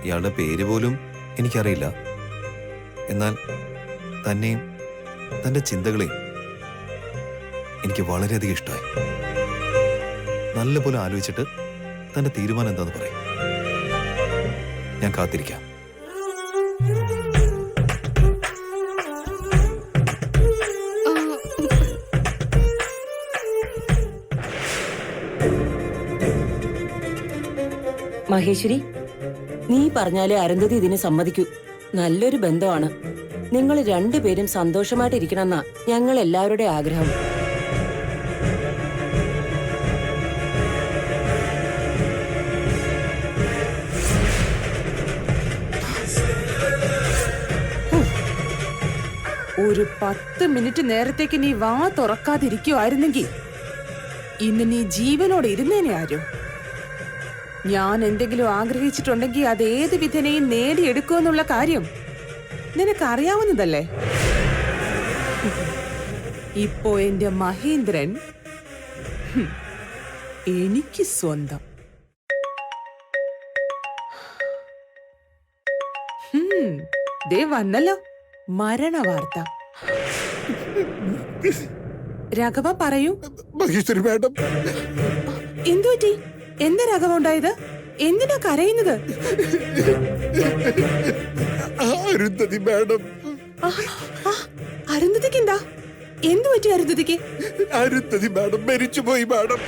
ഇയാളുടെ പേര് പോലും എനിക്കറിയില്ല. എന്നാൽ തന്നെയും തൻ്റെ ചിന്തകളെയും എനിക്ക് വളരെയധികം ഇഷ്ടമായി. നല്ലപോലെ ആലോചിച്ചിട്ട് തൻ്റെ തീരുമാനം എന്താന്ന് പറയും. ഞാൻ കാത്തിരിക്കാം. മഹേശ്വരി, നീ പറഞ്ഞാലേ അരുന്ധതി ഇതിന് സമ്മതിക്കൂ. നല്ലൊരു ബന്ധമാണ്. നിങ്ങൾ രണ്ടുപേരും സന്തോഷമായിട്ടിരിക്കണമെന്നാ ഞങ്ങൾ എല്ലാവരുടെ ആഗ്രഹം. ഒരു 10 മിനിറ്റ് നേരത്തേക്ക് നീ വാ തുറക്കാതിരിക്കുവായിരുന്നെങ്കിൽ ഇന്ന് നീ ജീവനോടെ ഇരുന്നേനെ ആരോ. ഞാൻ എന്തെങ്കിലും ആഗ്രഹിച്ചിട്ടുണ്ടെങ്കിൽ അത് ഏത് വിധനെയും നേടിയെടുക്കുമെന്നുള്ള കാര്യം നിനക്കറിയാവുന്നതല്ലേ. ഇപ്പോ എന്റെ മഹേന്ദ്രൻ എനിക്ക് സ്വന്തം. ദേ വന്നല്ലോ മരണവാർത്ത. രാഘവ പറയൂ. മഹേശ്വരി മാഡം, എന്തുപറ്റി? എന്താ രാഘവ ഉണ്ടായത്? എന്തിനാ കരയുന്നത്? അരുന്ധതി മാഡം. അരുന്ധതിക്ക് എന്താ? എന്തു പറ്റി അരുന്ധതിക്ക്? അരുന്ധതി മാഡം മരിച്ചുപോയി മാഡം.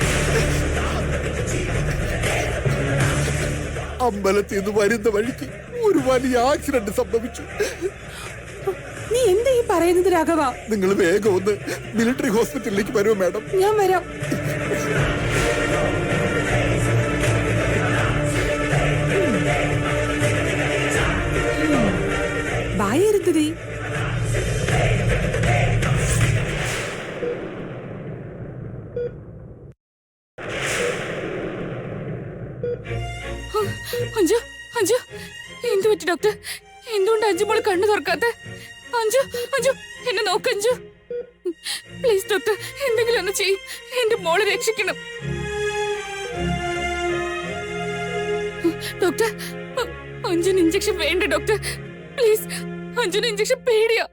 അമ്പലത്തിൽ നിന്ന് വരുന്ന വഴിക്ക് ഒരു വലിയ ആക്സിഡന്റ് സംഭവിച്ചു. നീ എന്താ ഈ പറയുന്നത് രാഘവ? നിങ്ങൾ വേഗം ഒന്ന് മിലിറ്ററി ഹോസ്പിറ്റലിലേക്ക് വരുമോ മാഡം? ഞാൻ വരാം. ബായ് അരുന്ധതി. അഞ്ജു, അഞ്ജു, എന്തു പറ്റി ഡോക്ടർ? എന്തുകൊണ്ട് അഞ്ജു മോള് കണ്ണു തുറക്കാത്ത? അഞ്ജു, അഞ്ജു, എന്നെ നോക്ക് അഞ്ജു. പ്ലീസ് ഡോക്ടർ, എന്തെങ്കിലും ഒന്ന് ചെയ്യും. എന്റെ മോളെ രക്ഷിക്കണം ഡോക്ടർ. അഞ്ജുന് ഇഞ്ചക്ഷൻ വേണ്ട ഡോക്ടർ. പ്ലീസ്, അഞ്ജുന് ഇഞ്ചക്ഷൻ പേടിയാ.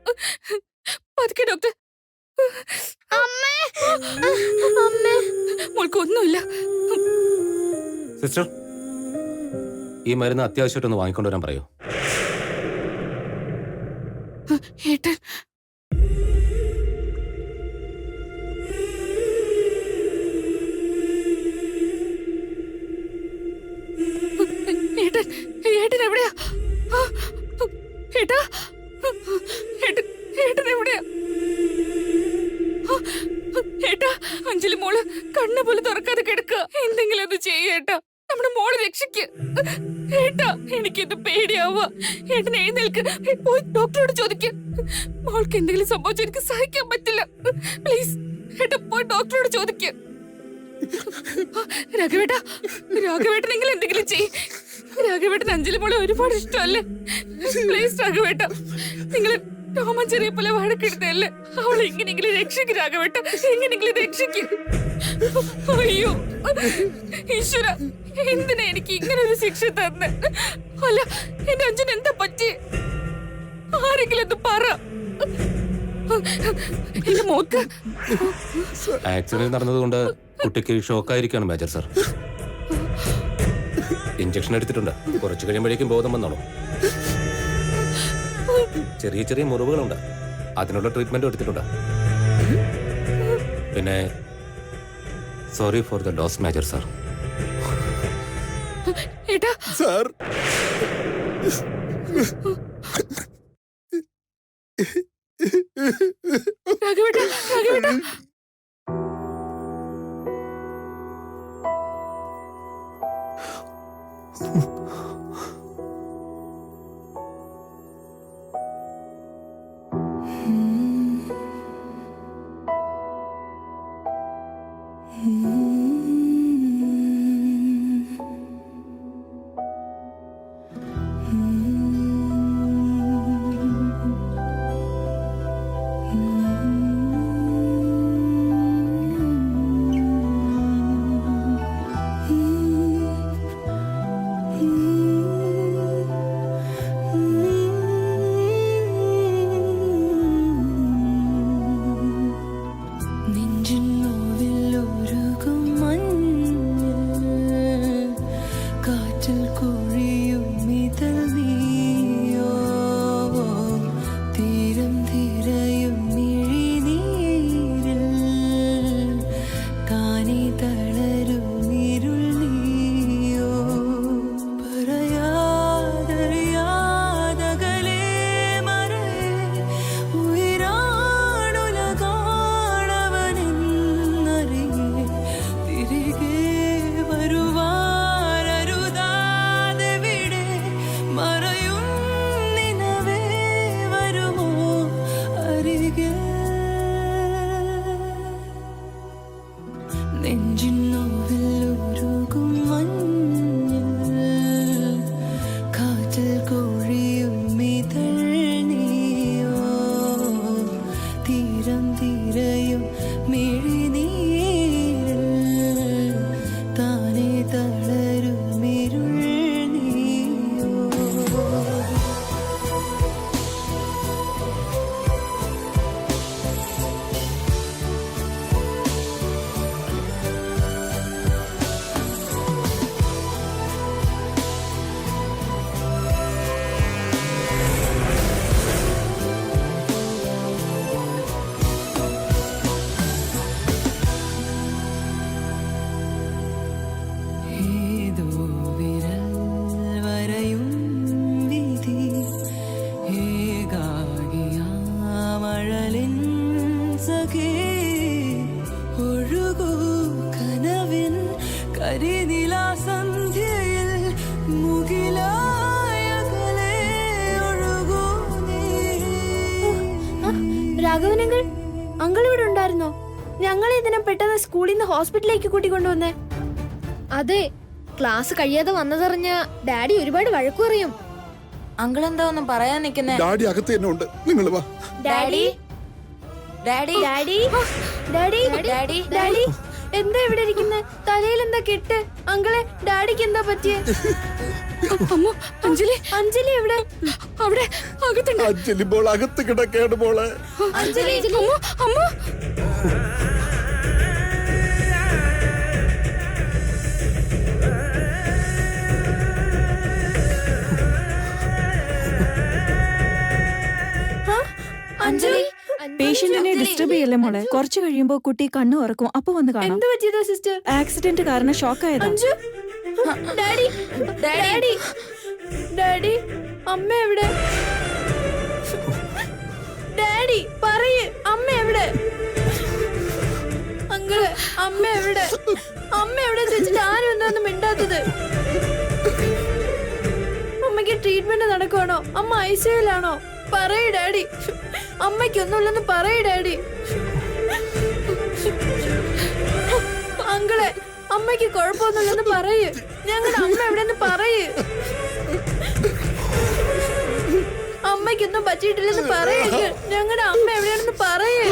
പതുക്കെ ഡോക്ടർ. മോൾക്കൊന്നുമില്ല. സിസ്റ്റർ, ഈ മരുന്ന് അത്യാവശ്യമായിട്ടൊന്ന് വാങ്ങിക്കൊണ്ടുവരാൻ പറയൂ. ഏട്ടൻ, ഏട്ടൻ, ഏട്ടൻ എവിടെയാ? ഏട്ടാ, ഏട്ടൻ, ഏട്ടൻ എവിടെയാ? ഏട്ടാ, അഞ്ജലി മോള് കണ്ണു പോലും തുറക്കാതെ കിടക്കുക. എന്തെങ്കിലും ഒന്ന് ചെയ്യേട്ടാ, നമ്മുടെ മോളെ രക്ഷിക്ക്. ഏട്ടാ, എനിക്കിത് പേടിയാവുക. ഏട്ടൻ എഴുന്നേൽക്ക്, പോയി ഡോക്ടറോട് ചോദിക്ക്. മോൾക്ക് എന്തെങ്കിലും സംഭവിച്ചാൽ എനിക്ക് സഹിക്കാൻ പറ്റില്ല. പ്ലീസ് ഏട്ടാ, പോയി ഡോക്ടറോട് ചോദിക്ക്. രാഘവേട്ടാ, രാഘവേട്ടനെങ്കിലും എന്തെങ്കിലും ചെയ്യ്. രാഘവേട്ടൻ അഞ്ജലി മോളെ ഒരുപാട് ഇഷ്ടമല്ലേ? പ്ലീസ് രാഘവേട്ട, നിങ്ങൾ ടോമൻ ചെറിയ പോലെ വഴക്കെടുത്തല്ലേ? അവളെ എങ്ങനെയെങ്കിലും രക്ഷിക്ക് രാഘവേട്ട, എങ്ങനെയെങ്കിലും രക്ഷിക്ക്. അയ്യോ ഈശ്വര, എന്തിനാ എനിക്ക് ഇങ്ങനെ ഒരു ശിക്ഷ തന്നെ? അല്ല, എന്റെ അഞ്ജൻ എന്താ പറ്റി? ആരെങ്കിലും ഒന്ന് പറ. എന്റെ മോക്ക് ആക്സിഡന്റ് നടന്നതുകൊണ്ട് കുട്ടിക്ക് ഷോക്കായിരിക്കാണ് മേജർ സർ. ഇഞ്ചക്ഷൻ എടുത്തിട്ടുണ്ട്. കുറച്ചു കഴിയുമ്പോഴേക്കും ബോധം വന്നോളൂ. ചെറിയ ചെറിയ മുറിവുകളുണ്ട്, അതിനുള്ള ട്രീറ്റ്മെന്റ് എടുത്തിട്ടുണ്ട്. പിന്നെ sorry for the loss major sir. ഏട്ടാ സാർ, രാഘവേട്ട, രാഘവേട്ട. രാഘവനങ്ങൾ അങ്കിൾ ഇവിടെ ഉണ്ടായിരുന്നോ? ഞങ്ങൾ ഇതിനെ പെട്ടെന്ന് സ്കൂളിൽ നിന്ന് ഹോസ്പിറ്റലിലേക്ക് കൂട്ടിക്കൊണ്ടുവന്നേ. അതെ, ക്ലാസ് കഴിയാതെ വന്നതറിഞ്ഞ ഡാഡി ഒരുപാട് വഴക്കു പറയും. അങ്കിൾ എന്താ ഒന്നും പറയാൻ നിക്കുന്നേ? ഡാഡി അകത്ത് തന്നെ ഉണ്ട്, നിങ്ങൾ വാ. Daddy daddy daddy daddy daddy daddy എന്താ ഇവിടെ ഇരിക്കുന്നെ? തലയിൽ എന്താ കെട്ട്? അങ്കിളെ, ഡാഡിക്ക് എന്താ പറ്റിയേ? അമ്മ, അഞ്ജലി അഞ്ജലി എവിടെ? അവിടെ അകത്തുണ്ട്. അഞ്ജലി മോൾ അകത്ത് കിടക്കേണ്ട മോളെ. അഞ്ജലി അമ്മ അഞ്ജലി പേഷ്യന്റിനെ ഡിസ്റ്റർബ് ചെയ്യല്ലേ മോളെ. കുറച്ച് കഴിയുമ്പോ കുട്ടി കണ്ണു ഉറക്കും, അപ്പൊ വന്ന് കാണാം. എന്ത് പറ്റിയതാ സിസ്റ്റർ? ആക്സിഡന്റ് കാരണം ഷോക്ക് ആയതാ. അഞ്ജു, ഡാഡി ഡാഡി ഡാഡി അമ്മ എവിടെ? ഡാഡി പറയ്, അമ്മ എവിടെ? അങ്കിള്, അമ്മ എവിടെ? അമ്മ എവിടെ ചോദിച്ചിട്ട് ആരും എന്താന്നും മിണ്ടാത്തത്? അമ്മയ്ക്ക് ട്രീറ്റ്മെന്റ് നടക്കുവാണോ? അമ്മ ഐസിയുലാണോ? പറയ് ഡാഡി. അമ്മയ്ക്കൊന്നുമില്ലെന്ന് പറയ് ഡാഡി. അങ്കിളെ, അമ്മയ്ക്ക് കുഴപ്പമൊന്നുമില്ലെന്ന് പറയ്. ഞങ്ങളുടെ അമ്മ എവിടെന്ന് പറയ്. അമ്മയ്ക്കൊന്നും പറ്റിയിട്ടില്ലെന്ന് പറയ്. ഞങ്ങളുടെ അമ്മ എവിടെയാണെന്ന് പറയ്.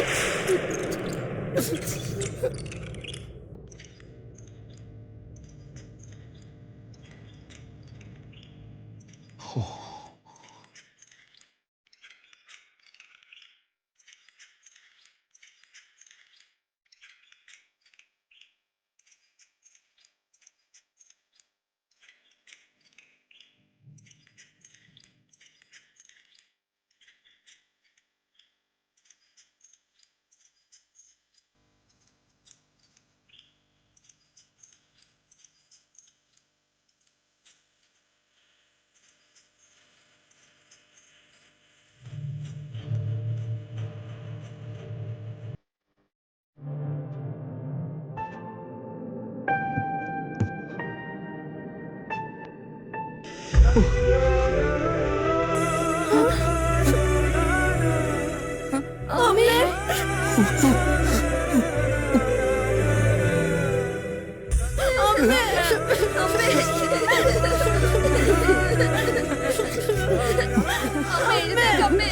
അമ്മേ, അമ്മേ, അമ്മേ, അമ്മേ, എഴുന്നേക്ക്, അമ്മേ,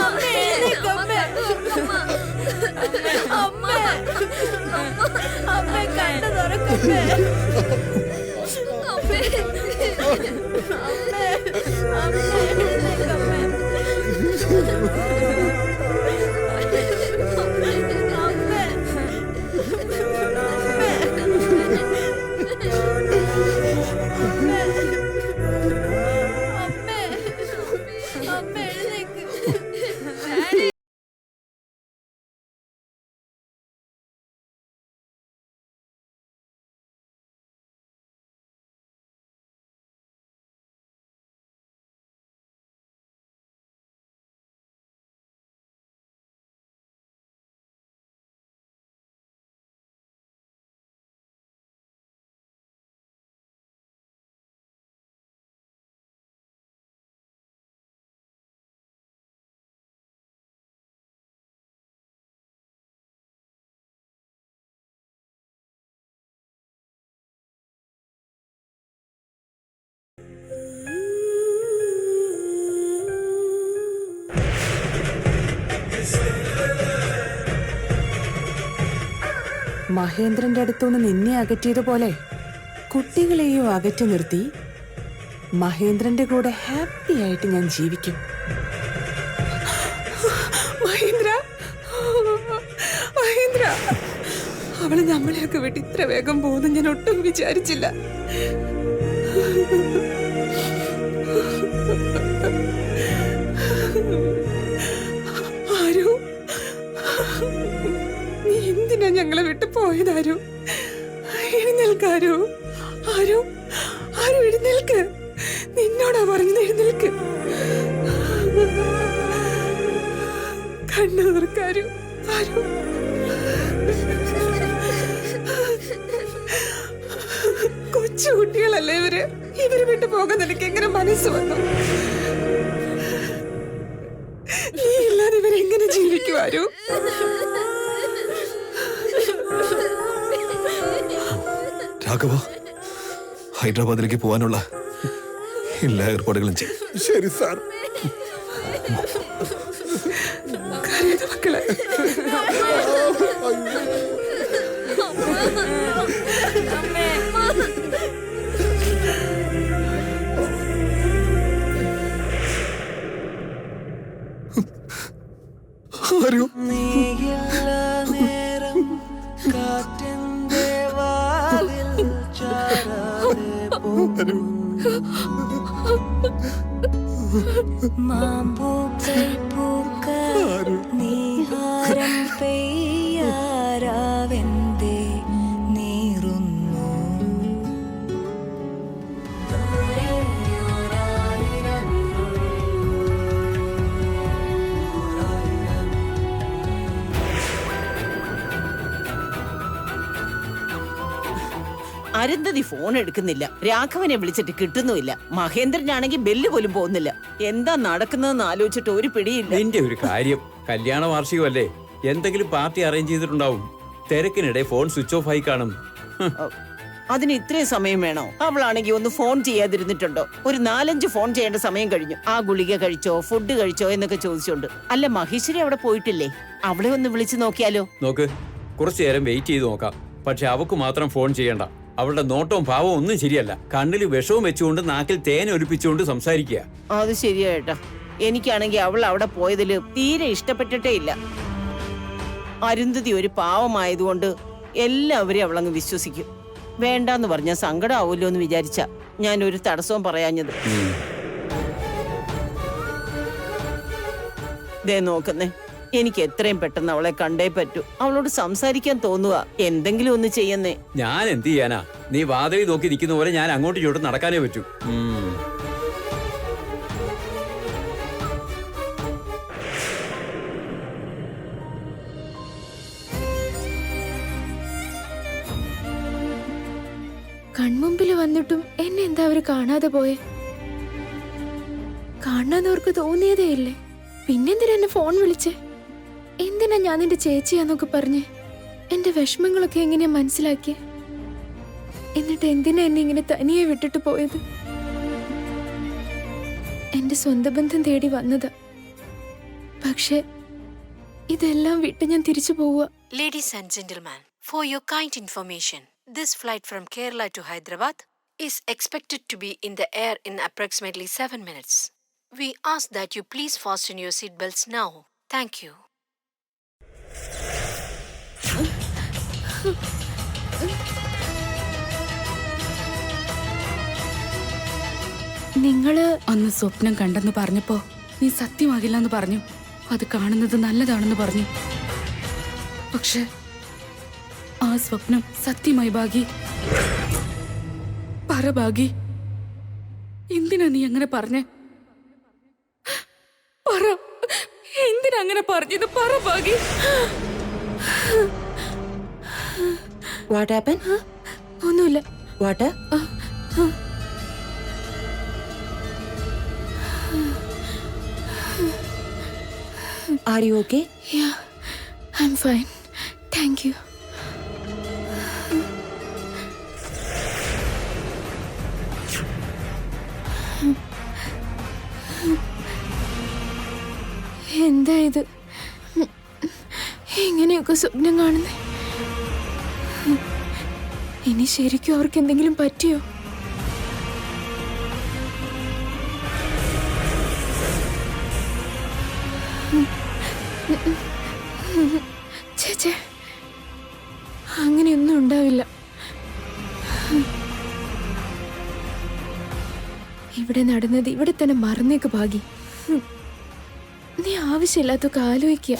അമ്മേ, എഴുന്നേക്ക്, അമ്മേ, അമ്മേ, കണ്ണ് തുറക്കമ്മേ, അമ്മേ, അമ്മേ, എഴുന്നേക്ക്, അമ്മേ, മഹേന്ദ്രന്റെ അടുത്തുനിന്ന് നിന്നെ അകറ്റിയതുപോലെ കുട്ടികളെയും അകറ്റി നിർത്തി മഹേന്ദ്രന്റെ കൂടെ ഹാപ്പി ആയിട്ട് ഞാൻ ജീവിക്കും. മഹേന്ദ്ര, മഹേന്ദ്ര, അവള് നമ്മളെയൊക്കെ വിട്ട് ഇത്ര വേഗം പോകുന്നു ഞാൻ ഒട്ടും വിചാരിച്ചില്ല. ആരോ, നീ എന്തിനാ ഞങ്ങളെ വിട്ട് പോയതാരോ? എഴുന്നേൽക്കാരോ? ആരോ, ആരോ എഴുന്നേൽക്ക്. നിന്നോടാ പറഞ്ഞത് എഴുന്നേൽക്ക്. കണ്ണു തുറക്കാരോ? ആരോ, കൊച്ചു കൊച്ചു കുട്ടികളല്ലേ ഇവര് വിട്ടു പോകാൻ എനിക്ക് എങ്ങനെ മനസ്സ് വന്നു? നീ ഇല്ലാതെ ഇവരെങ്ങനെ ജീവിക്കുവാരോ? രാഘവ, ഹൈദരാബാദിലേക്ക് പോകാനുള്ള എല്ലാ ഏർപ്പാടുകളും ചെയ്യും. ശരി സാർ. കരയുന്ന മക്കളെ. ആരോ മാമ്പൂക്കൾ പൂക്ക നീഹാരം പെയ്യാരാവെന്തേ നീറുന്നു. അരുന്ധതി ഫോൺ എടുക്കുന്നില്ല, രാഘവനെ വിളിച്ചിട്ട് കിട്ടുന്നുമില്ല, മഹേന്ദ്രനാണെങ്കിൽ ബെല്ല് പോലും പോകുന്നില്ല. എന്താ നടക്കുന്നതെന്ന് ആലോചിച്ചിട്ട് ഒരു പിടിയില്ല. നിന്റെ ഒരു കാര്യം, കല്യാണ വാർഷികമല്ലേ, എന്തെങ്കിലും പാർട്ടി അറേഞ്ച് ചെയ്തിട്ടുണ്ടാവും. തിരക്കിനിടെ ഫോൺ സ്വിച്ച് ഓഫ് ആയി കാണും. അതിന് ഇത്രയും സമയം വേണോ? അവളാണെങ്കിൽ ഒന്ന് ഫോൺ ചെയ്യാതിരുന്നിട്ടുണ്ടോ? ഒരു 4-5 ഫോൺ ചെയ്യേണ്ട സമയം കഴിഞ്ഞു. ആ ഗുളിക കഴിച്ചോ, ഫുഡ് കഴിച്ചോ എന്നൊക്കെ ചോദിച്ചോണ്ട്. അല്ല, മഹേശ്വരി അവിടെ പോയിട്ടില്ലേ? അവളെ ഒന്ന് വിളിച്ചു നോക്കിയാലോ? നോക്ക്, കുറച്ചു നേരം വെയിറ്റ് ചെയ്ത് നോക്കാം. പക്ഷെ അവക്ക് മാത്രം ഫോൺ ചെയ്യണ്ട. അവളുടെ നോട്ടവും ഭാവവും ഒന്നും ശരിയല്ല. കണ്ണിൽ വിഷവും വെച്ചുകൊണ്ട് നാക്കിൽ തേൻ ഒലിപ്പിച്ചുകൊണ്ട് സംസാരിക്കുക. അത് ശരിയാ ഏട്ടാ. എനിക്കാണെങ്കിൽ അവൾ അവിടെ പോയതില് തീരെ ഇഷ്ടപ്പെട്ടിട്ടേ ഇല്ല. അരുന്ധതി ഒരു പാവമായതുകൊണ്ട് എല്ലാവരെയും അവളങ്ങ് വിശ്വസിക്കും. വേണ്ടാന്ന് പറഞ്ഞാൽ സങ്കടമാവുമല്ലോ എന്ന് വിചാരിച്ച ഞാൻ ഒരു തടസ്സവും പറയാഞ്ഞത്. ദേ നോക്കുന്നേ, എനിക്ക് എത്രയും പെട്ടെന്ന് അവളെ കണ്ടേ പറ്റൂ. അവളോട് സംസാരിക്കാൻ തോന്നുക. എന്തെങ്കിലും ഒന്ന് ചെയ്യുന്നേ. ഞാൻ എന്ത് ചെയ്യാനാ? നീ വാതിൽ നോക്കി നിൽക്കുന്ന പോലെ ഞാൻ അങ്ങോട്ടും ഇങ്ങോട്ടും നടക്കാനേ പറ്റൂ. കൺമുമ്പിൽ വന്നിട്ടും എന്നെ എന്താ അവര് കാണാതെ പോയെ? കാണാന്നവർക്ക് തോന്നിയതേ ഇല്ലേ? പിന്നെന്തിനാ എന്നെ ഫോൺ വിളിച്ചേ? എന്തിനാ ഞാൻ നിന്റെ ചേച്ചിയാന്നൊക്കെ പറഞ്ഞ് എന്റെ വിഷമങ്ങളൊക്കെ എങ്ങനെയാ മനസ്സിലാക്കിയ? എന്നിട്ട് എന്തിനാ എന്നെ ഇങ്ങനെ തനിയെ വിട്ടിട്ട് പോയത്? എന്റെ സ്വന്തം ബന്ധം തേടി വന്നതാ. പക്ഷെ ഇതെല്ലാം വിട്ട് ഞാൻ തിരിച്ചു പോവുക. Ladies and gentlemen, for your kind information, this flight from Kerala to Hyderabad is expected to be in the air in approximately 7 minutes. We ask that you please fasten your seatbelts now. Thank you. നിങ്ങള് അന്ന് സ്വപ്നം കണ്ടെന്ന് പറഞ്ഞപ്പോ നീ സത്യമാകില്ലെന്ന് പറഞ്ഞു. അത് കാണുന്നത് നല്ലതാണെന്ന് പറഞ്ഞു. പക്ഷെ ആ സ്വപ്നം സത്യമായി ഭാഗി. പറ ഭാഗി, എന്തിനാ നീ അങ്ങനെ പറഞ്ഞേ? പറ, എന്തിനാ അങ്ങനെ പറഞ്ഞത്? പറ ഭാഗി. What happened? ഒന്നുമില്ല. What? Are you okay? Yeah, I'm fine. Thank you. എന്താ ഇത്? എങ്ങനെയൊക്കെ സ്വപ്നം കാണുന്നേ? ഇനി ശരിക്കും അവർക്ക് എന്തെങ്കിലും പറ്റിയോ? ചേച്ചേ, അങ്ങനെയൊന്നും ഉണ്ടാവില്ല. ഇവിടെ നടന്നത് ഇവിടെ തന്നെ മറന്നേക്ക് ഭാഗി. നീ ആവശ്യമില്ലാത്തൊക്കെ ആലോചിക്കുക.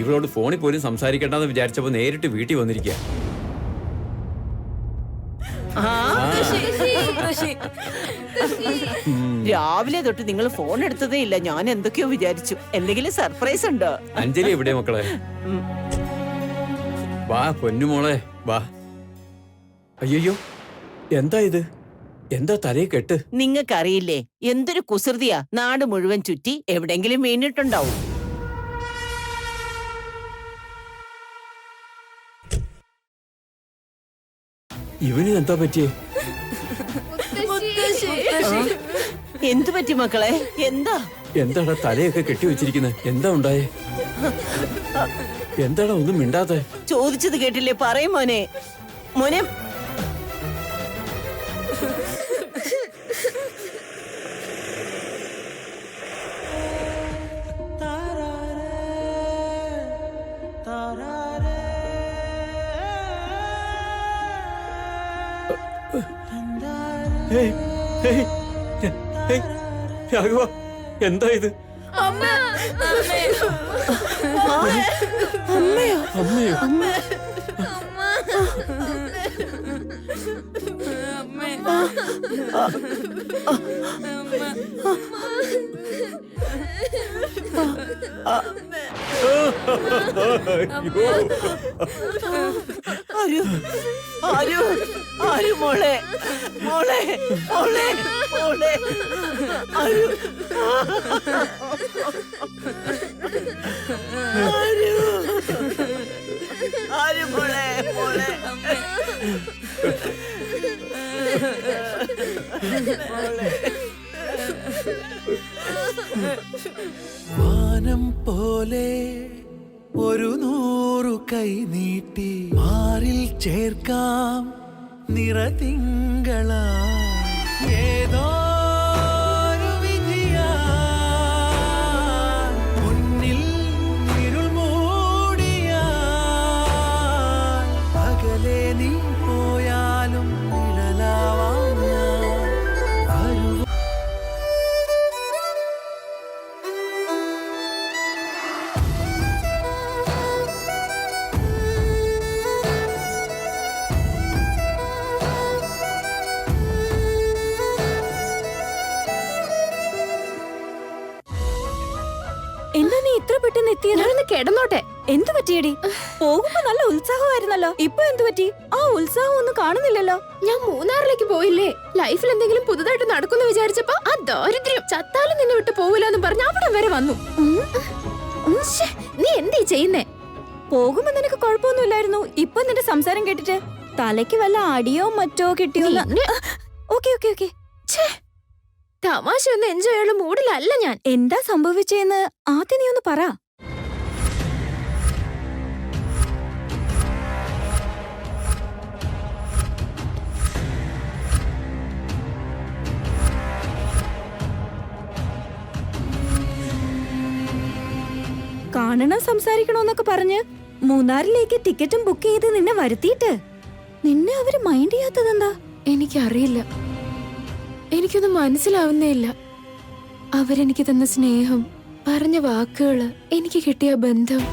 ഇവളോട് ഫോണിൽ പോലും സംസാരിക്കണ്ടെന്ന് വിചാരിച്ചപ്പോ നേരിട്ട് വീട്ടിൽ വന്നിരിക്കുക. രാവിലെ തൊട്ട് നിങ്ങൾ ഫോൺ എടുത്തതേ ഇല്ല. ഞാൻ എന്തൊക്കെയോ വിചാരിച്ചു. എന്തെങ്കിലും സർപ്രൈസ് ഉണ്ടോ? അഞ്ജലി എവിടെ മക്കളെ? വാ പൊന്നുമോളെ വാ. അയ്യോ എന്താ ഇത്? എന്താ തലയെ കെട്ട്? നിങ്ങൾക്കറിയില്ലേ എന്തൊരു കുസൃതിയാ. നാട് മുഴുവൻ ചുറ്റി എവിടെങ്കിലും വീണിട്ടുണ്ടാവും. ഇവന് എന്താ പറ്റിയേ? എന്തു പറ്റി മക്കളെ? എന്താ എന്താടാ തലയൊക്കെ കെട്ടിവെച്ചിരിക്കുന്നത്? എന്താ ഉണ്ടായേ? എന്താടാ ഒന്നും മിണ്ടാത്തെ? ചോദിച്ചത് കേട്ടില്ലേ? പറയും മോനെ. മോനെ ഹേയ്, ഹേയ്, ഹേയ്, രാഘവ എന്താ ഇത്? അമ്മയോ? അമ്മയോ? ആരു ആരു ആരു മോളെ മോളെ മോളെ മോളെ ആരു ആരു ആരു മോളെ മോളെ വാനം പോലെ ഒരു 100 കൈ നീട്ടി മാറിൽ ചേർക്കാം നിറതിങ്കള ഏതോ ഒരു വിധിയാ മുന്നിൽ ഇരുൾ മൂടിയാ അകലെ നീ പോയാലും നിഴലാവാൻ ഞാൻ എന്താ നീ ഇത്ര പെട്ടെന്ന് എത്തിയത്? ഞാനൊന്ന് കിടന്നോട്ടെ. എന്തു പറ്റിയടി? പോകുമ്പോ നല്ല ഉത്സാഹമായിരുന്നല്ലോ, ഇപ്പൊ എന്തു പറ്റി? ആ ഉത്സാഹം ഒന്നും കാണുന്നില്ലല്ലോ. ഞാൻ മൂന്നാറിലേക്ക് പോയില്ലേ, ലൈഫിൽ എന്തെങ്കിലും പുതുതായിട്ട് നടക്കുന്നു വിചാരിച്ചപ്പോ ആ ദാരിദ്ര്യം ചത്താലും നിന്നെ വിട്ട് പോവില്ലെന്ന് പറഞ്ഞ് അവിടെ വരെ വന്നു. ശ്ശേ, നീ എന്തീ ചെയ്യുന്നേ? പോകുമ്പോ നിനക്ക് കുഴപ്പമൊന്നുമില്ലായിരുന്നു. ഇപ്പൊ നിന്റെ സംസാരം കേട്ടിട്ട് തലയ്ക്ക് വല്ല അടിയോ മറ്റോ കിട്ടിയോ? Okay okay okay. തമാശ ഒന്ന് എൻജോയ് ചെയ്യാനുള്ള മൂഡിലല്ല ഞാൻ. എന്താ സംഭവിച്ചെന്ന് ആദ്യം നീ ഒന്ന് പറ. കാണണം സംസാരിക്കണോന്നൊക്കെ പറഞ്ഞ് മൂന്നാറിലേക്ക് ടിക്കറ്റും ബുക്ക് ചെയ്ത് നിന്നെ വരുത്തിയിട്ട് നിന്നെ അവര് മൈൻഡ് ചെയ്യാത്തതെന്താ? എനിക്കറിയില്ല, എനിക്കൊന്നും മനസ്സിലാവുന്നേ ഇല്ല. അവരെനിക്ക് തന്ന സ്നേഹം, പറഞ്ഞ വാക്കുകള്, എനിക്ക് കിട്ടിയ ബന്ധം.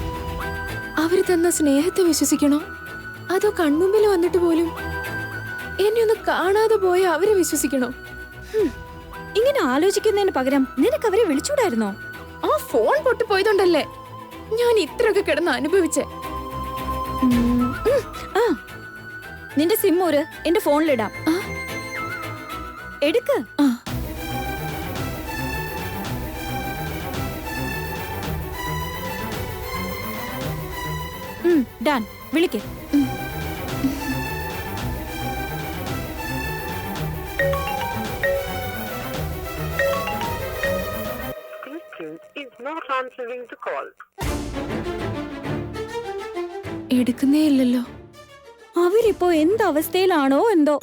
അവര് തന്ന സ്നേഹത്തെ വിശ്വസിക്കണോ അതോ കൺമുമ്പിൽ വന്നിട്ട് പോലും എന്നെ ഒന്ന് കാണാതെ പോയ അവരെ വിശ്വസിക്കണോ? ഇങ്ങനെ ആലോചിക്കുന്നതിന് പകരം നിനക്ക് അവരെ വിളിച്ചൂടായിരുന്നോ? ആ ഫോൺ പൊട്ടിപ്പോയതുകൊണ്ടല്ലേ ഞാൻ ഇത്രയൊക്കെ കിടന്ന് അനുഭവിച്ചേ. ആ നിന്റെ സിം ഒരു എന്റെ ഫോണിലിടാം. എടുക്ക്. ഡാൻ വിളിക്ക്. എടുക്കുന്നേ ഇല്ലല്ലോ. അവരിപ്പോ എന്തവസ്ഥയിലാണോ എന്തോ.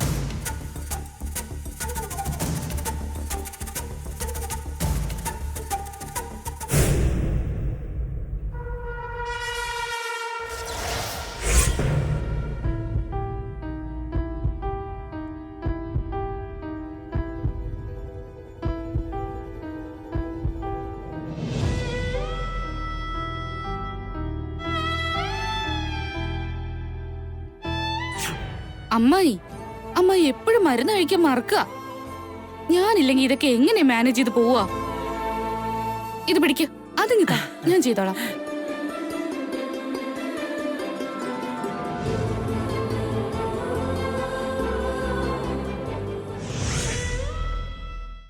അമ്മായി, അമ്മ എപ്പോഴും മരുന്ന് കഴിക്കാൻ മറക്കുക. ഞാനില്ലെങ്കിൽ ഇതൊക്കെ എങ്ങനെ മാനേജ് ചെയ്ത് പോവാ? ഇത് പിടിക്ക്, അതിങ്ങി താ, ഞാൻ ചെയ്തോളാം.